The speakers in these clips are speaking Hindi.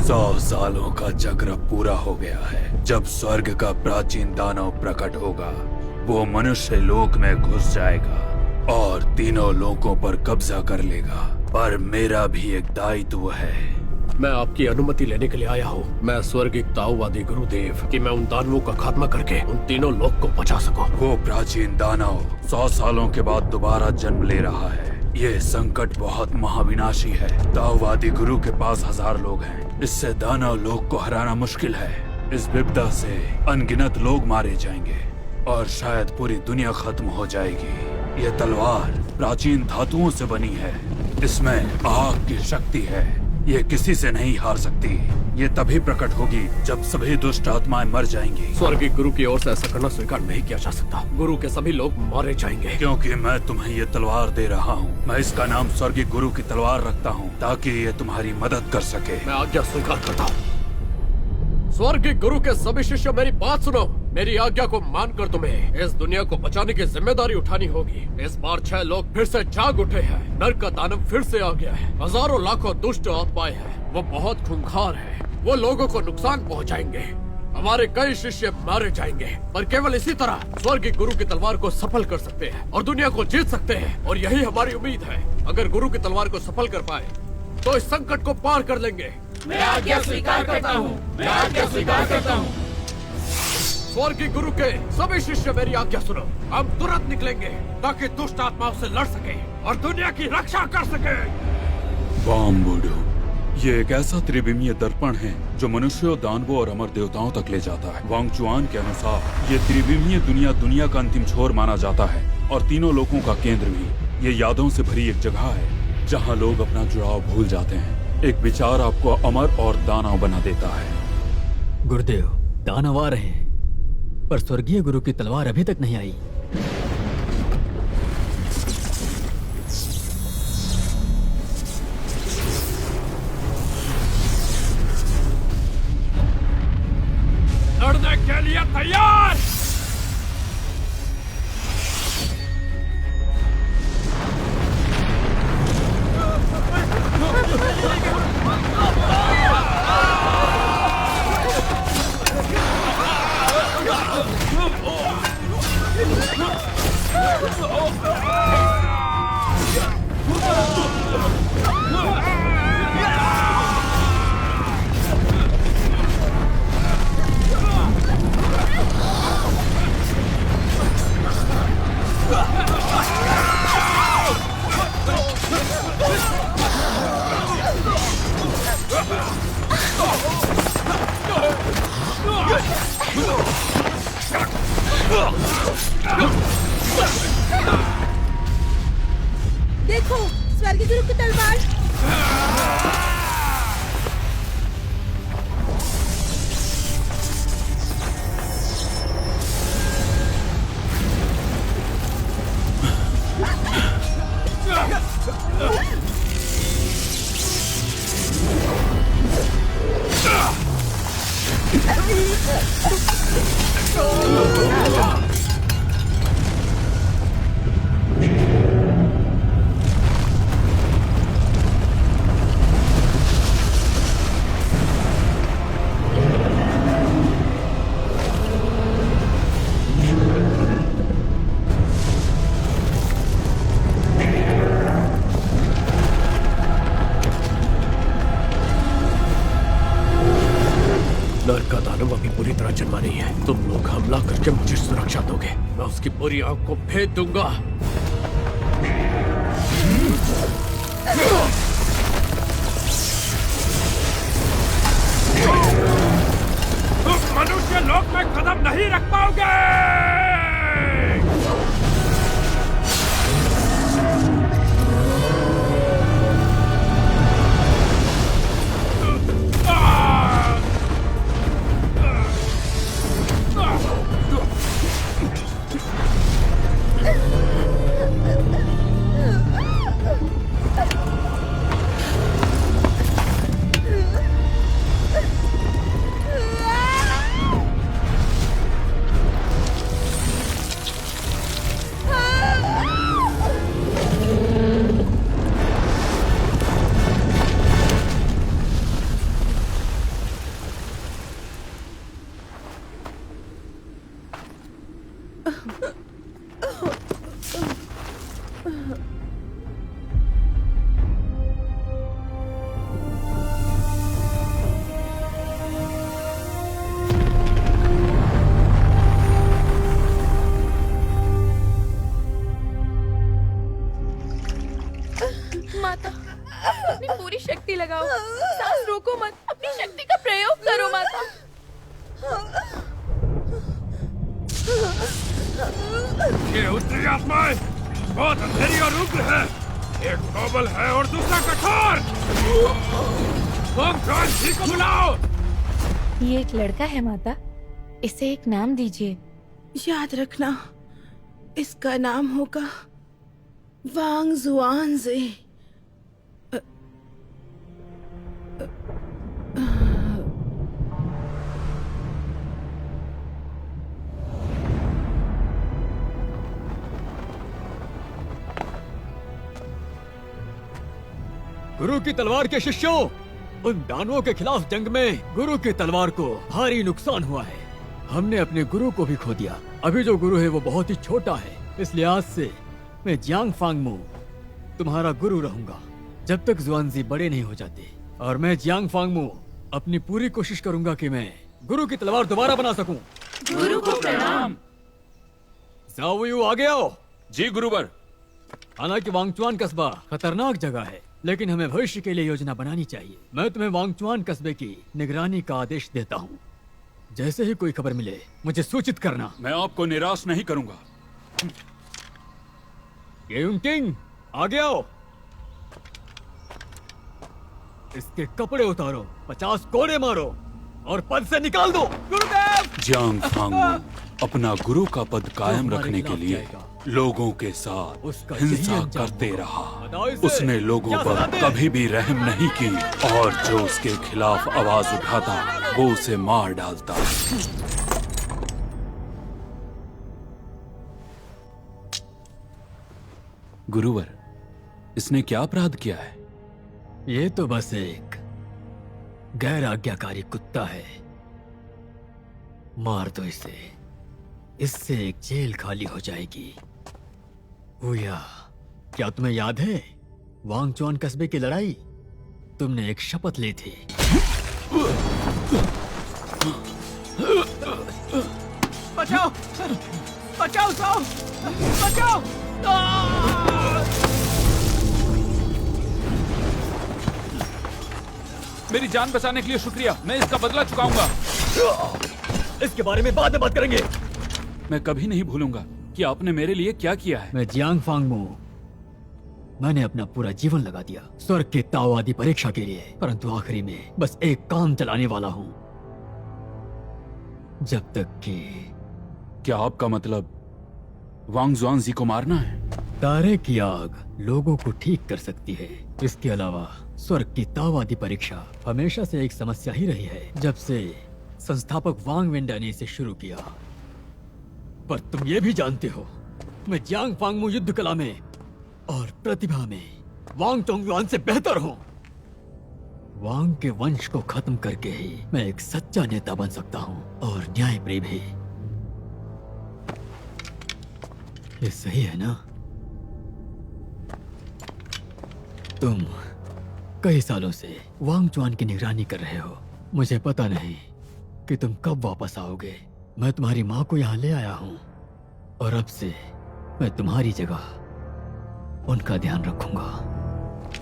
100 सालों का चक्र पूरा हो गया है। जब स्वर्ग का प्राचीन दानव प्रकट होगा, वो मनुष्य लोक में घुस जाएगा और तीनों लोकों पर कब्जा कर लेगा। पर मेरा भी एक दायित्व है। मैं आपकी अनुमति लेने के लिए आया हूँ। मैं स्वर्गिक ताओवादी गुरुदेव कि मैं उन दानवों का खात्मा करके उन तीनों लोक को बचा सकूं। वो प्राचीन दानव 100 सालों के बाद दोबारा जन्म ले रहा है। ये संकट बहुत महाविनाशी है। ताओवादी गुरु के पास 1000 लोग हैं। इससे दानव लोग को हराना मुश्किल है। इस विपदा से अनगिनत लोग मारे जाएंगे और शायद पूरी दुनिया खत्म हो जाएगी। ये तलवार प्राचीन धातुओं से बनी है। इसमें आग की शक्ति है। ये किसी से नहीं हार सकती। ये तभी प्रकट होगी जब सभी दुष्ट आत्माएं मर जाएंगी। स्वर्गीय गुरु की ओर से ऐसा करना स्वीकार नहीं किया जा सकता। गुरु के सभी लोग मारे जाएंगे। क्योंकि मैं तुम्हें ये तलवार दे रहा हूँ। मैं इसका नाम स्वर्गीय गुरु की तलवार रखता हूँ ताकि ये तुम्हारी मदद कर सके। मैं आज्ञा स्वीकार करता हूँ। स्वर्गीय गुरु के सभी शिष्य मेरी बात सुनो। मेरी आज्ञा को मानकर तुम्हें इस दुनिया को बचाने की जिम्मेदारी उठानी होगी। इस बार 6 लोग फिर से जाग उठे हैं। नरक का दानव फिर से आ गया है। हजारों लाखों दुष्ट आत्माएं हैं। वो बहुत खूंखार है। वो लोगों को नुकसान पहुंचाएंगे। हमारे कई शिष्य मारे जाएंगे। पर केवल इसी तरह स्वर्गीय गुरु की तलवार को सफल कर सकते हैं और दुनिया को जीत सकते हैं। और यही हमारी उम्मीद है। अगर गुरु की तलवार को सफल कर पाए तो इस संकट को पार कर लेंगे। मैं आज्ञा स्वीकार करता हूँ। मैं आज्ञा स्वीकार करता हूँ। स्वर्गीय गुरु के सभी शिष्य मेरी आज्ञा सुनो। हम तुरंत निकलेंगे ताकि दुष्ट आत्माओं से लड़ सके और दुनिया की रक्षा कर सके। बाम्बुडू, ये एक ऐसा त्रिविमीय दर्पण है जो मनुष्यों, दानवों और अमर देवताओं तक ले जाता है। वांगचुआन के अनुसार ये त्रिविमीय दुनिया का अंतिम छोर माना जाता है और तीनों लोकों का केंद्र भी। ये यादों से भरी एक जगह है जहाँ लोग अपना जुड़ाव भूल जाते हैं। एक विचार आपको अमर और दानव बना देता है। गुरुदेव, दानव आ रहे हैं पर स्वर्गीय गुरु की तलवार अभी तक नहीं आई। लड़ने के लिए तैयार। देखो, स्वर्गीय गुरु की तलवार। नरक का दानव अभी पूरी तरह जन्मा नहीं है। तुम लोग हमला करके मुझे सुरक्षा दोगे। मैं उसकी पूरी आंख को भेद दूंगा। तुम मनुष्य लोक में कदम नहीं रख पाओगे। लगाओ। सांस रोको मत, अपनी शक्ति का प्रयोग करो माता। ये उत्तरी आत्माएं बहुत अंधेरी और उग्र है। एक नोबल है और दूसरा कठोर। जी को बुलाओ। ये एक लड़का है माता, इसे एक नाम दीजिए। याद रखना, इसका नाम होगा वांग जुआनजे। गुरु की तलवार के शिष्यों, उन दानवों के खिलाफ जंग में गुरु की तलवार को भारी नुकसान हुआ है। हमने अपने गुरु को भी खो दिया। अभी जो गुरु है वो बहुत ही छोटा है, इसलिए आज से मैं जियांग फांगमू तुम्हारा गुरु रहूंगा जब तक जुआनजी बड़े नहीं हो जाते। और मैं जियांग फांगमू अपनी पूरी कोशिश करूंगा कि मैं गुरु की तलवार दोबारा बना सकूं। गुरु को प्रणाम। जाओ यू आगे आओ। जी गुरुवर। हालांकि वांगचुआन कस्बा खतरनाक जगह है, लेकिन हमें भविष्य के लिए योजना बनानी चाहिए। मैं तुम्हें वांगचुआन कस्बे की निगरानी का आदेश देता हूँ। जैसे ही कोई खबर मिले मुझे सूचित करना। मैं आपको निराश नहीं करूंगा। किंग आगे आओ। इसके कपड़े उतारो, 50 कोड़े मारो और पद से निकाल दो। गुरुदेव! जियांग फांगमू अपना गुरु का पद कायम रखने के लिए लोगों के साथ उसका हिंसा यही अंजाम करते होगा। रहा। बताओ इसे, उसने लोगों क्या पर सजा दे? कभी भी रहम नहीं की और जो उसके खिलाफ आवाज उठाता वो उसे मार डालता। गुरुवर, इसने क्या अपराध किया है? ये तो बस एक गैर आज्ञाकारी कुत्ता है। मार दो इसे, इससे एक जेल खाली हो जाएगी। हुया, क्या तुम्हें याद है वांगचुआन कस्बे की लड़ाई? तुमने एक शपथ ली थी। बचाओ, बचाओ साओ, बचाओ। मेरी जान बचाने के लिए शुक्रिया। मैं इसका बदला चुकाऊंगा। इसके बारे में बाद में बात करेंगे। मैं कभी नहीं भूलूंगा कि आपने मेरे लिए क्या किया है। मैं जियांग फांगमू, मैंने अपना पूरा जीवन लगा दिया स्वर्ग की ताओवादी परीक्षा के लिए, परंतु आखिरी में बस एक काम चलाने वाला हूं। जब तक कि क्या आपका मतलब वांग जुआनजी को मारना है? तारे की आग लोगों को ठीक कर सकती है। इसके अलावा स्वर्ग की ताओवादी परीक्षा हमेशा से एक समस्या ही रही है, जब से संस्थापक वांग वेंडा ने इसे शुरू किया। पर तुम ये भी जानते हो, मैं जियांग फांगमू युद्ध कला में और प्रतिभा में वांग चोंगयुआन से बेहतर हूँ। वांग के वंश को खत्म करके ही मैं एक सच्चा नेता बन सकता हूँ और न्यायप्रिय भी। ये सही है ना? तुम कई सालों से वांगचुआन की निगरानी कर रहे हो। मुझे पता नहीं कि तुम कब वापस आओगे। मैं तुम्हारी माँ को यहाँ ले आया हूँ और अब से मैं तुम्हारी जगह उनका ध्यान रखूंगा।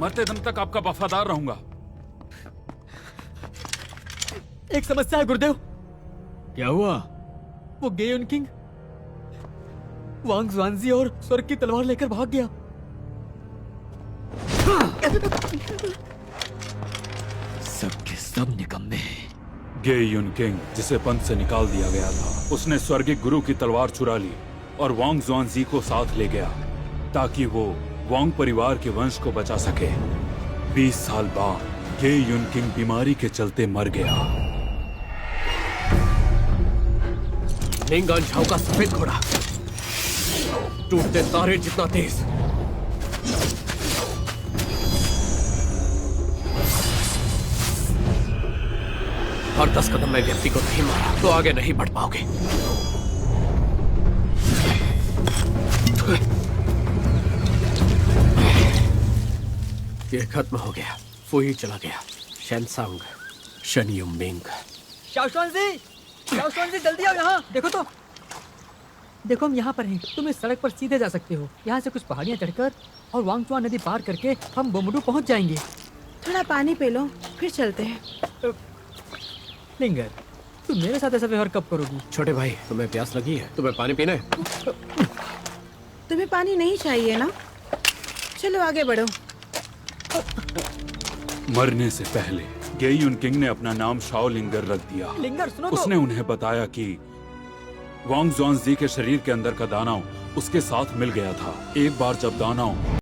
मरते दम तक आपका वफादार रहूंगा। एक समस्या है गुरुदेव। क्या हुआ? वो गेयुन किंग वांग जुआनजी और स्वर्ग की तलवार लेकर भाग गया। सबके सब निकम्मे। गे युन किंग, जिसे पंथ से निकाल दिया गया था, उसने स्वर्गीय गुरु की तलवार चुरा ली और वांग जुआनजी को साथ ले गया ताकि वो वांग परिवार के वंश को बचा सके। 20 साल बाद गे युन किंग बीमारी के चलते मर गया। निंगान झाओ का सफेद घोड़ा टूटते तारे जितना तेज। हर 10 कदम में व्यक्ति को नहीं मारा तो आगे नहीं बढ़ पाओगे। ये खत्म हो गया। फुई चला गया। शेनसांग, शन युमिंग। शाओशुआनजी जल्दी आओ यहाँ। देखो तो, देखो हम यहाँ पर हैं। तुम इस सड़क पर सीधे जा सकते हो। यहाँ से कुछ पहाड़ियाँ चढ़कर और वांगचुआन नदी पार करके हम बोमडू पहुँच जाएंगे। थोड़ा पानी पी लो, फिर चलते हैं। लिंगर, तुम मेरे साथ ऐसा व्यवहार कब करोगी? छोटे भाई, तुम्हें प्यास लगी है? तुम्हें पानी पीना है? तुम्हें पानी नहीं चाहिए ना? चलो आगे बढ़ो। मरने से पहले गेई युन किंग ने अपना नाम शाओ लिंगर रख दिया। लिंगर सुनो तो। उसने उन्हें बताया कि वांग जुआनजी के शरीर के अंदर का दानव उसके साथ मिल गया था। एक बार जब दानव